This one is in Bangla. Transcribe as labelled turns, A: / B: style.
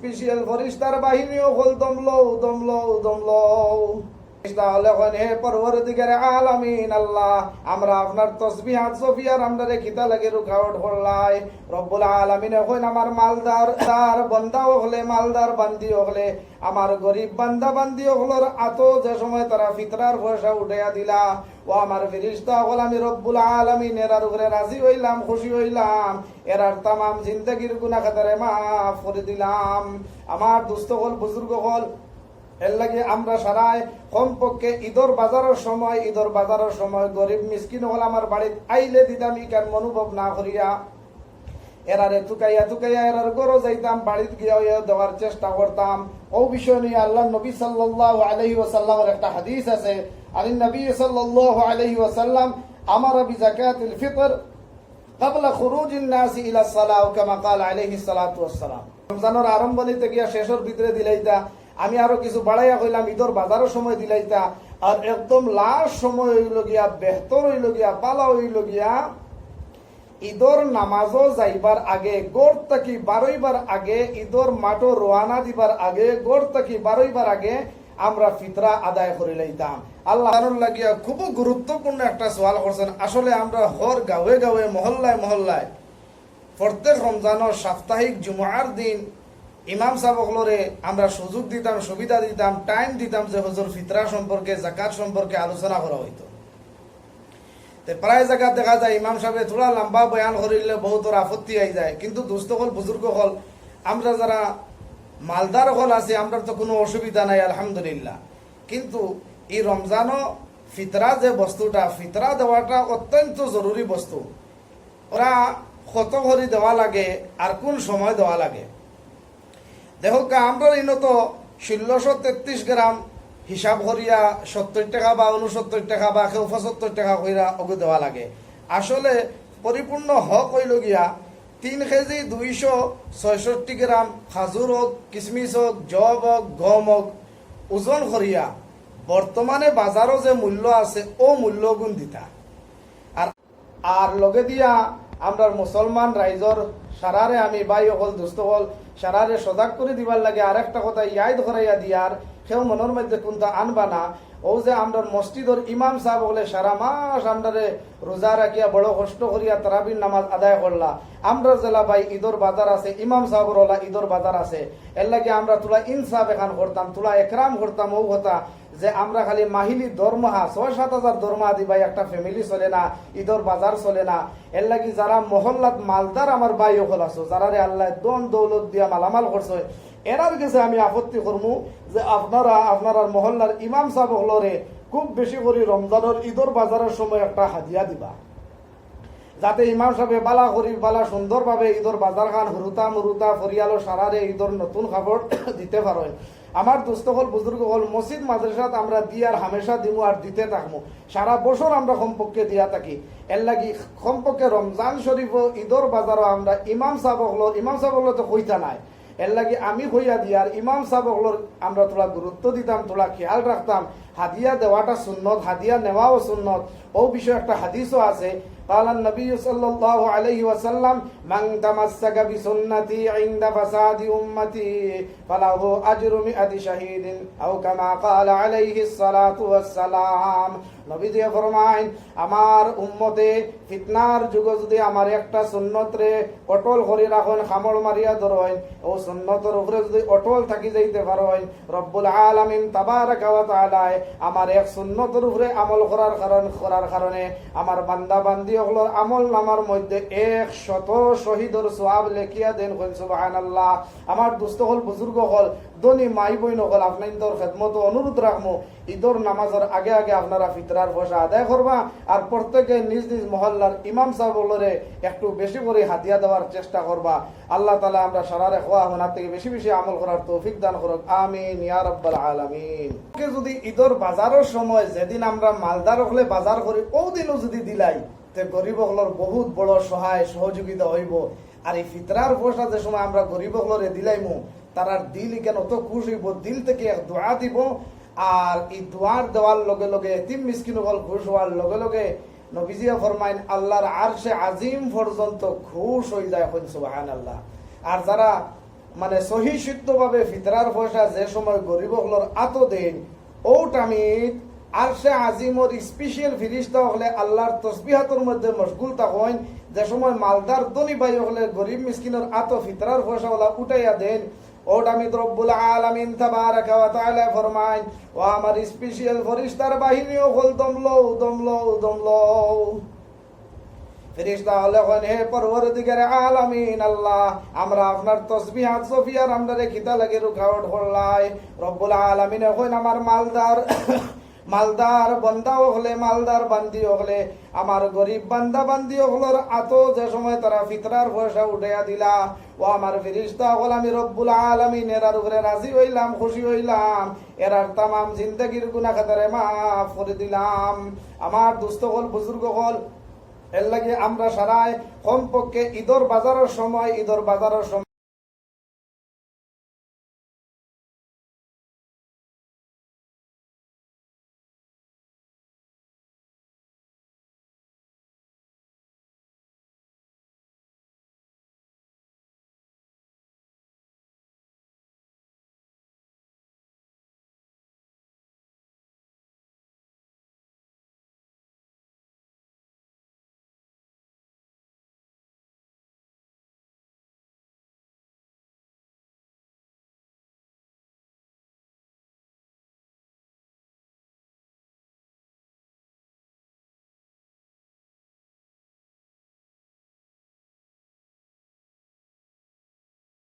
A: স্পেশাল ফরিস্তার বাহিনীও হল দমলো তাহলে হে পরবর্তীকারে আলামিন আল্লাহ, আমরা আপনার তসবিহাত সফিয়ার আমরা খিতা লাগে রুকাওয়াট করলাই। রব্বুল আলামিন এখন আমার মালদার বান্দাও হলে, মালদার বান্দিও হলে, আমার গরিব বান্দা বান্দিও হলোর আতো যে সময় তারা ফিতরার পয়সা উঠাইয়া দিলা, ও আমার ফেরেশতা হল, আমি রব্বুল আলামিন এরার উপরে রাজি হইলাম, খুশি হইলাম, এরার তামাম জিন্দেগির গুনাহ খাতারে মাফ করে দিলাম। আমার দুস্থ হল, বুজুর্গ হল, এর লাগে আমরা সারাই কমপক্ষে ঈদর বাজারের সময় গরিব মিসকিন হল আমার বাড়িতে আইলে দিতাম ইকার মনোভব না করিয়া এরারে তুকাইয়া এরার গরো যাইতাম, বাড়িতে গিয়া দেওয়ার চেষ্টা করতাম। ও বিষয় নিয়ে আল্লাহ নবী সাল্লাল্লাহু আলাইহি ওয়াসাল্লামের একটা হাদিস আছে, আনিন নবী সাল্লাল্লাহু আলাইহি ওয়াসাল্লাম আমারা বিযাকাতিল ফিতর ক্বাবলা খুরুজিন নাসি ইলা সালাহ কামা ক্বাল আলাইহিস সালাতু ওয়াস সালাম। রমজানের আরম্ভণীতে গিয়া শেষের ভিতরে দিলাইতা, আমি আরো কিছু বাড়াইয়া কইলাম ঈদর বাজারের সময় দিলাইতা, আর একদম লাস্ট সময় হইল গিয়া বেহতর হইল গিয়া পালা হইল গিয়া ঈদর নামাজও যাইবার আগে, গোড় থাকি বারোইবার আগে, ঈদর মাঠও রোয়ানা দিবার আগে, গোড় থাকি বারোইবার আগে আমরা ফিতরা আদায় করে লইতাম। আল্লাহ লাগিয়া খুব গুরুত্বপূর্ণ একটা সওয়াল করছেন। আসলে আমরা হর গাঁয়ে মহল্লায় প্রত্যেক রমজানের সাপ্তাহিক জুমার দিন ইমাম সাহেবগুলোরে আমরা সুযোগ দিতাম, সুবিধা দিতাম, টাইম দিতাম যে হুজুর ফিতরা সম্পর্কে, যাকাত সম্পর্কে আলোচনা করা হইতো। প্রায় জায়গা দেখা যায় ইমাম সাহেব থোড়া লম্বা বয়ান করিলে বহুতর আপত্তি আই যায়, কিন্তু দুস্থ হল, বুজুর্গ হল, আমরা যারা মালদার হল আছে আমরা তো কোনো অসুবিধা নাই আলহামদুলিল্লাহ। কিন্তু এই রমজানও ফিতরা যে বস্তুটা, ফিতরা দেওয়াটা অত্যন্ত জরুরি বস্তু। ওরা কত করে দেওয়া লাগে আর কোন সময় দেওয়া লাগে? দেখো আমরা ইনত 1633 গ্রাম হিসাব করিয়া 70 টাকা বা 69 টাকা বা 75 টাকা কইরা ওকে দেওয়া লাগে। আসলে পরিপূর্ণ হক হইল গিয়া 3 কেজি 266 গ্রাম খাজুর হোক, কিশমিশ হোক, জব হোক, গম হোক ওজন করিয়া বর্তমানে বাজারও যে মূল্য আছে ও মূল্য গুণ দিতা। আর লগে দিয়া আমরা মুসলমান রাইজর সারারে আমি ভাই হল, দুস্থ হল, সারারে সজাগ করে দিবার লাগে। আর একটা কথা ইয়াদ করাইয়া দিয়ার, সেও মনের মধ্যে কোনটা আনবা না, ও যে আমরা মসজিদর ইমাম সাহেব বলে সারা মাস আমরা রোজা রাখিয়া বড় কষ্ট করিয়া তারাবির নামাজ আদায় করলা। আমরা জেলা ভাই ঈদর বাজার আছে, ইমাম সাহেবর ওলা ঈদর বাজার আছে, এর লাগে আমরা তুলা ইনসাফ এখান করতাম, তুলা একরাম করতাম। ও কথা যে আমরা খালি মাহিলি দরমাহা 6-7 হাজার দরমাহা দিবাই একটা ফ্যামিলি চলে না, ঈদর বাজার চলে না। এর লাগি যারা মহল্লাত মালদার আমার ভাই হল আছো, যারা রে আল্লাহ দন দৌলত দিয়া মালামাল করছে, এরার কাছে আমি আপত্তি করবো যে আপনারা মহল্লার ইমাম সাহেব হলরে খুব বেশি করে রমজানের ঈদর বাজারের সময় একটা হাদিয়া দিবা, যাতে ইমাম সাহেব বালা সুন্দরভাবে ঈদর বাজার খান হুরুতা ফরিয়ালো সারারে ঈদর নতুন কাপড় দিতে পারেন। আমার দুস্থ হল, বুজুর্গ হল, মসজিদ মাদ্রাসাত আমরা দিয়ার হামেশা দিমু আর দিতে থাকবো, সারা বছর আমরা কমপক্ষে দিয়া থাকি। এর লাগি কমপক্ষে রমজান শরীফ ঈদর বাজারও আমরা ইমাম সাহেব হলো তো কইতা নাই, এর লাগি আমি কইয়া দিয়ার ইমাম সাহেব হলোর আমরা তোলা গুরুত্ব দিতাম, তোলা খেয়াল রাখতাম। হাদিয়া দেওয়াটা সুন্নত, হাদিয়া নেওয়াও সুন্নত। ও বিষয়ে একটা হাদিসও আছে, قال النبي صلى الله عليه وسلم من تمسك بسنتي عند فساد أمتي فله أجر 100 شهيد أو كما قال عليه الصلاة والسلام। নবী দিয়ে ফরমাইন, আমার উম্মতে ফিতনার যুগ যদি আমার একটা সুন্নত রে অটল করে রাখেন, খামড় মারিয়া ধরেন, ও সুন্নতের উপরে যদি অটল থাকি যাইতে পারেন, রব্বুল আলামিন তাবারাকা ওয়া তাআলা আমার এক সুন্নতের উপরে আমল করার কারণে আমার বান্দা বান্দি হলোর আমল নামার মধ্যে 100 শহীদের সওয়াব লেখিয়া দেন। সুবহানাল্লাহ। আমার দুস্থ হল, বুজুর্গ হল, দনি মাই বই নকল, আপনার খেদমত অনুরোধ রাখবো, ঈদর নামাজের আগে আগে আপনারা ফিতরার পয়সা আদায় করবা, আর প্রত্যেকে নিজ নিজ মহল্লার ইমাম সাহেবরে একটু বেশি করে হাদিয়া দেওয়ার চেষ্টা করবা। আল্লাহ তাআলা আমরা সারারে খোয়া হনার থেকে বেশি বেশি আমল করার তৌফিক দান করুক, আমিন ইয়া রাব্বাল আলামিন। যদি ঈদর বাজারের সময় যেদিন আমরা মালদার হলে বাজার করি, ও দিনও যদি দিলাই তে গরিব হলর বহুত বড় সহায় সহযোগিতা হইব। আর এই ফিতরার পয়সা যে সময় আমরা গরিব হলরে দিলাইমু, তারার দিল কেন অত খুশ হইব, দিল থেকে এক দোয়া দিব। আর এই দোয়ার দেওয়ার লগে লগে এতিম মিসকিন হল খুশ হওয়ার লগে লগে নবীজিয়া ফরমাইন আল্লাহর আরশে আজিম পর্যন্ত খুশ হয়ে যায়। সুবহানাল্লাহ। আর যারা মানে সহি শুদ্ধভাবে ফিতরার পয়সা যে সময় গরিব হলর আত দেন ও টামিত আর সে আজিমর স্পেশাল ফিরিস্তা হলে আল্লাহর তসবিহাতের মধ্যে মশগুল থাকেন যে সময় মালদার ধনী ভাই হলে গরিব মিসকিনের আত ফিতরার পয়সা ওলা উঠাইয়া দেন ও টামিত রব্বুল আলামিন তাবারাকা ওয়া তাআলা ফরমায় ও আমার স্পেশাল ফরিস্তার বাহিনীও হল দমলো ফেরেশতা হলে হে পরওয়ারদিগার আলামিন আল্লাহ আমরা আপনার তসবিহাত সফিয়ার আমরা খিতা লাগে রুকাওয়াট করলাই রব্বুল আলামিন এখন আমার মালদার বান্দা হলে মালদার বান্দি হলে আমার গরিব বান্দা বান্দি হলর আতো যে সময় তারা ফিতরার পয়সা উঠাইয়া দিলা ও আমার ফেরেশতা হল আমি রব্বুল আলামিন এরার উপরে রাজি হইলাম খুশি হইলাম এরার তামাম জিন্দেগির গুনাহ খাতারে মাফ করে দিলাম আমার দুস্থ হল বুজুর্গ হল এর লাগে আমরা সারায় কমপক্ষে ঈদর বাজারের সময়